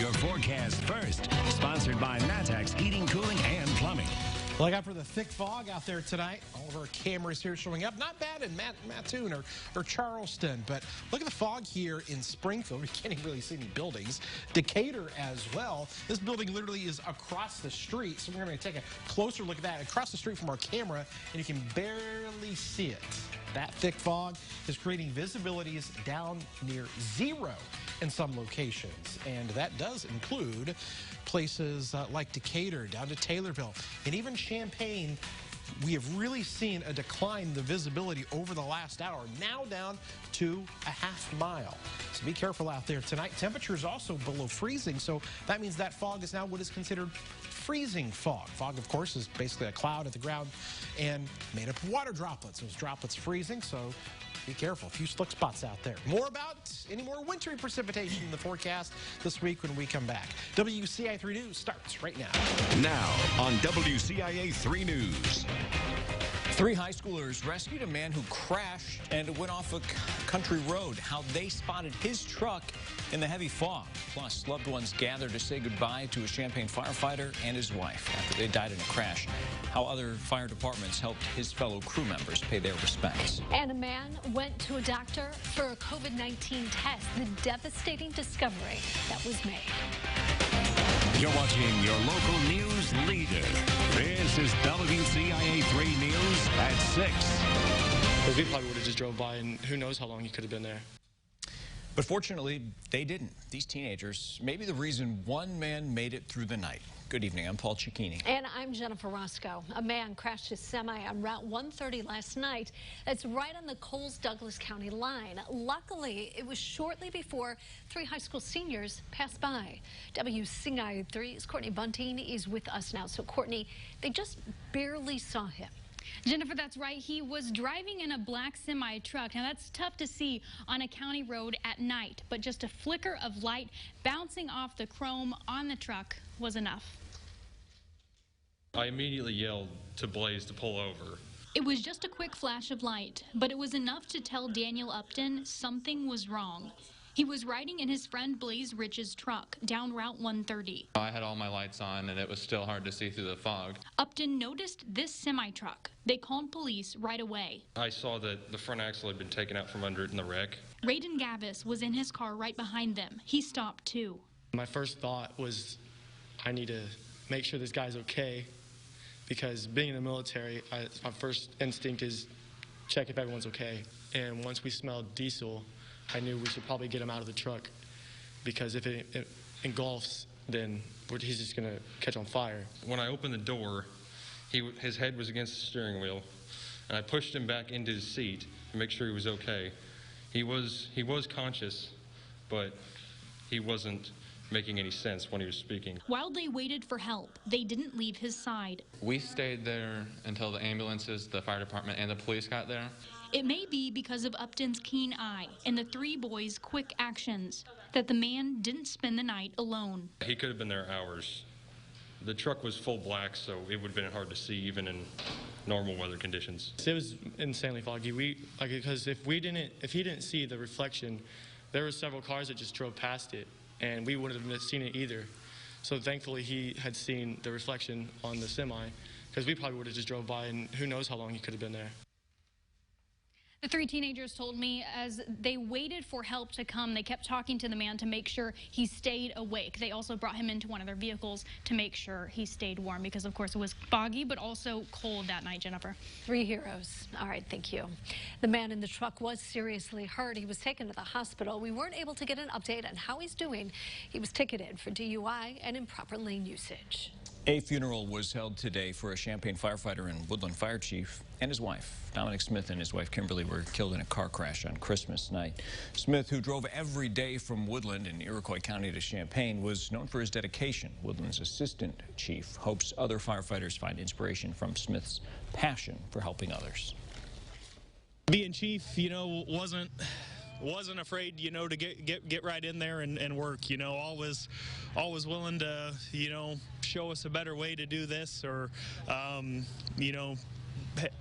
your forecast first. Sponsored by Matex Heating, Cooling, and Plumbing. Well, I got for the thick fog out there tonight. All of our cameras here showing up. Not bad in Mattoon or Charleston, but look at the fog here in Springfield. We can't even really see any buildings. Decatur as well. This building literally is across the street, so we're going to take a closer look at that across the street from our camera, and you can barely see it. That thick fog is creating visibilities down near zero in some locations, and that does include places like Decatur, down to Taylorville, and even Champaign. We have really seen a decline in the visibility over the last hour, now down to a half mile. So be careful out there tonight. Temperatures also below freezing, so that means that fog is now what is considered freezing fog. Fog, of course, is basically a cloud at the ground and made up of water droplets. Those droplets freezing, so be careful. A few slick spots out there. More about any more wintry precipitation in the forecast this week when we come back. WCIA 3 News starts right now. Now on WCIA 3 News. 3 high schoolers rescued a man who crashed and went off a country road. How they spotted his truck in the heavy fog. Plus, loved ones gathered to say goodbye to a Champaign firefighter and his wife after they died in a crash. How other fire departments helped his fellow crew members pay their respects. And a man went to a doctor for a COVID-19 test. The devastating discovery that was made. You're watching your local news leader. This is WCIA 3 News at 6. Because we probably would have just drove by, and who knows how long he could have been there. But fortunately, they didn't. These teenagers, maybe the reason one man made it through the night. Good evening. I'm Paul Cicchini. And I'm Jennifer Roscoe. A man crashed his semi on Route 130 last night. That's right on the Coles-Douglas County line. Luckily, it was shortly before 3 high school seniors passed by. WCIA 3's Courtney Bunting is with us now. So, Courtney, they just barely saw him. Jennifer, that's right. He was driving in a black semi truck. Now, that's tough to see on a county road at night, but just a flicker of light bouncing off the chrome on the truck was enough. I immediately yelled to Blaze to pull over. It was just a quick flash of light, but it was enough to tell Daniel Upton something was wrong. He was riding in his friend Blaze Rich's truck down Route 130. I had all my lights on, and it was still hard to see through the fog. Upton noticed this semi-truck. They called police right away. I saw that the front axle had been taken out from under it in the wreck. Raiden Gavis was in his car right behind them. He stopped too. My first thought was, I need to make sure this guy's okay, because being in the military, my first instinct is check if everyone's okay. And once we smelled diesel, I knew we should probably get him out of the truck, because if it engulfs, then he's just going to catch on fire. When I opened the door, his head was against the steering wheel, and I pushed him back into his seat to make sure he was okay. He was conscious, but he wasn't making any sense when he was speaking. While they waited for help, they didn't leave his side. We stayed there until the ambulances, the fire department, and the police got there. It may be because of Upton's keen eye and the 3 boys' quick actions that the man didn't spend the night alone. He could have been there hours. The truck was full black, so it would have been hard to see even in normal weather conditions. It was insanely foggy. Because if he didn't see the reflection, there were several cars that just drove past it, and we wouldn't have seen it either. So thankfully he had seen the reflection on the semi, because we probably would have just drove by, and who knows how long he could have been there. The 3 teenagers told me as they waited for help to come, they kept talking to the man to make sure he stayed awake. They also brought him into one of their vehicles to make sure he stayed warm, because of course it was foggy but also cold that night. Jennifer. 3 heroes. All right, thank you. The man in the truck was seriously hurt. He was taken to the hospital. We weren't able to get an update on how he's doing. He was ticketed for DUI and improper lane usage. A funeral was held today for a Champaign firefighter and Woodland fire chief and his wife. Dominic Smith and his wife Kimberly were killed in a car crash on Christmas night. Smith, who drove every day from Woodland in Iroquois County to Champaign, was known for his dedication. Woodland's assistant chief hopes other firefighters find inspiration from Smith's passion for helping others. Being chief, wasn't afraid, to get right in there and work. Always willing to, show us a better way to do this, or,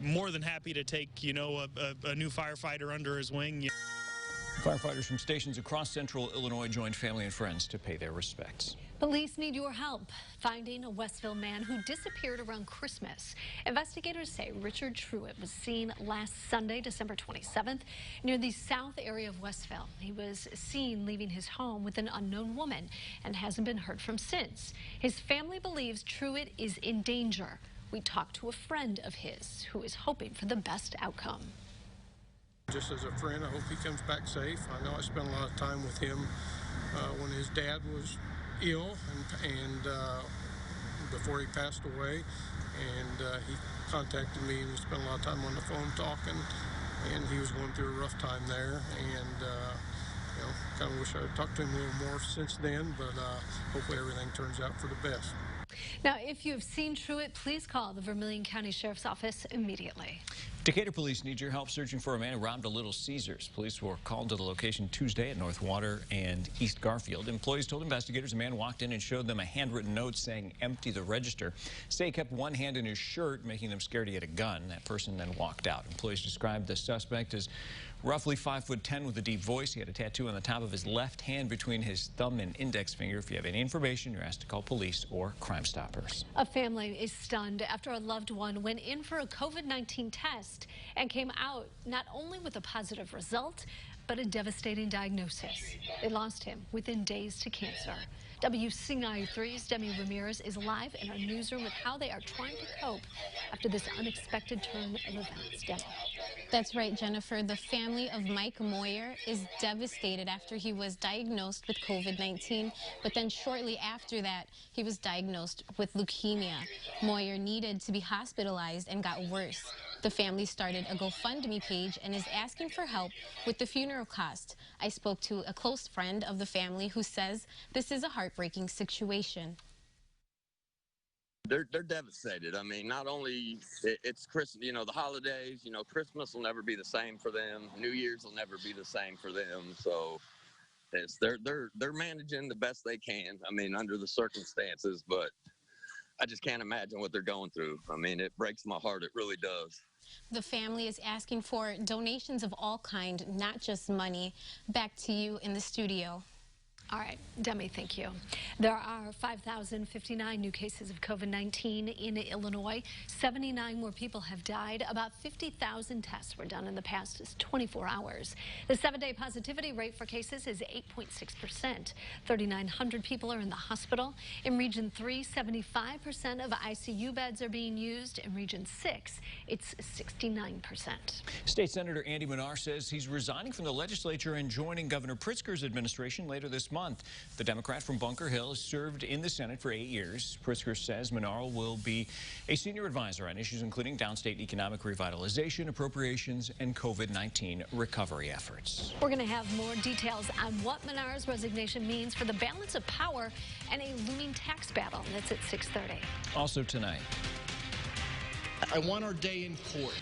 more than happy to take, a new firefighter under his wing. Firefighters from stations across central Illinois joined family and friends to pay their respects. Police need your help finding a Westville man who disappeared around Christmas. Investigators say Richard Truitt was seen last Sunday, December 27th, near the south area of Westville. He was seen leaving his home with an unknown woman and hasn't been heard from since. His family believes Truitt is in danger. We talked to a friend of his who is hoping for the best outcome. Just as a friend, I hope he comes back safe. I know I spent a lot of time with him when his dad was ill and before he passed away, and he contacted me and we spent a lot of time on the phone talking, and he was going through a rough time there, and you know, kind of wish I had talked to him a little more since then, but hopefully everything turns out for the best. Now, if you have seen Truitt, please call the Vermilion County Sheriff's Office immediately. Decatur police need your help searching for a man who robbed a Little Caesars. Police were called to the location Tuesday at North Water and East Garfield. Employees told investigators a man walked in and showed them a handwritten note saying empty the register. Say he kept one hand in his shirt, making them scared he had a gun. That person then walked out. Employees described the suspect as roughly 5'10" with a deep voice. He had a tattoo on the top of his left hand between his thumb and index finger. If you have any information, you're asked to call police or Crime Stoppers. A family is stunned after a loved one went in for a COVID-19 test and came out not only with a positive result, but a devastating diagnosis. They lost him within days to cancer. WCIA 3's Demi Ramirez is live in our newsroom with how they are trying to cope after this unexpected turn of events. Demi. That's right, Jennifer. The family of Mike Moyer is devastated after he was diagnosed with COVID-19, but then shortly after that, he was diagnosed with leukemia. Moyer needed to be hospitalized and got worse. The family started a GoFundMe page and is asking for help with the funeral cost. I spoke to a close friend of the family who says this is a heartbreaking situation. They're devastated. I mean, not only it's Christmas, you know, the holidays, you know, Christmas will never be the same for them. New Year's will never be the same for them. So they're managing the best they can. I mean, under the circumstances, but I just can't imagine what they're going through. I mean, it breaks my heart. It really does. The family is asking for donations of all kind, not just money. Back to you in the studio. All right, Demi, thank you. There are 5,059 new cases of COVID-19 in Illinois. 79 more people have died. About 50,000 tests were done in the past 24 hours. The 7-day positivity rate for cases is 8.6%. 3,900 people are in the hospital. In Region 3, 75% of ICU beds are being used. In Region 6, it's 69%. State Senator Andy Menard says he's resigning from the legislature and joining Governor Pritzker's administration later this month. The Democrat from Bunker Hill has served in the Senate for 8 years. Pritzker says Menard will be a senior advisor on issues including downstate economic revitalization, appropriations, and COVID-19 recovery efforts. We're going to have more details on what Menard's resignation means for the balance of power and a looming tax battle. That's at 6:30. Also tonight, I won our day in court.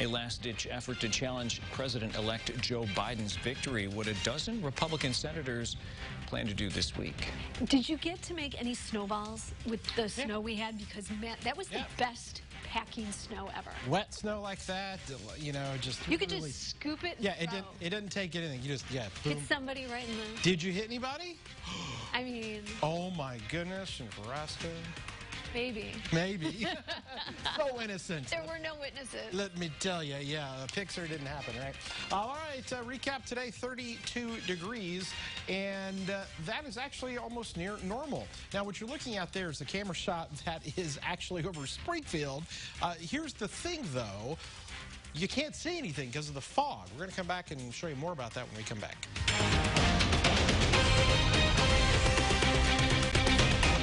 A last-ditch effort to challenge President-elect Joe Biden's victory. What a dozen Republican senators plan to do this week. Did you get to make any snowballs with the snow we had? Because, man, that was the best packing snow ever. Wet snow like that, you know, just you could really, just scoop it. Yeah, it didn't take anything. You just boom. Hit somebody right in the. Did you hit anybody? I mean. Oh my goodness, in Nebraska. Maybe. Maybe. So innocent. There were no witnesses. Let me tell you, yeah, the Pixar didn't happen, right? All right, recap today, 32 degrees, and that is actually almost near normal. Now, what you're looking at there is the camera shot that is actually over Springfield. Here's the thing, though. You can't see anything because of the fog. We're going to come back and show you more about that when we come back.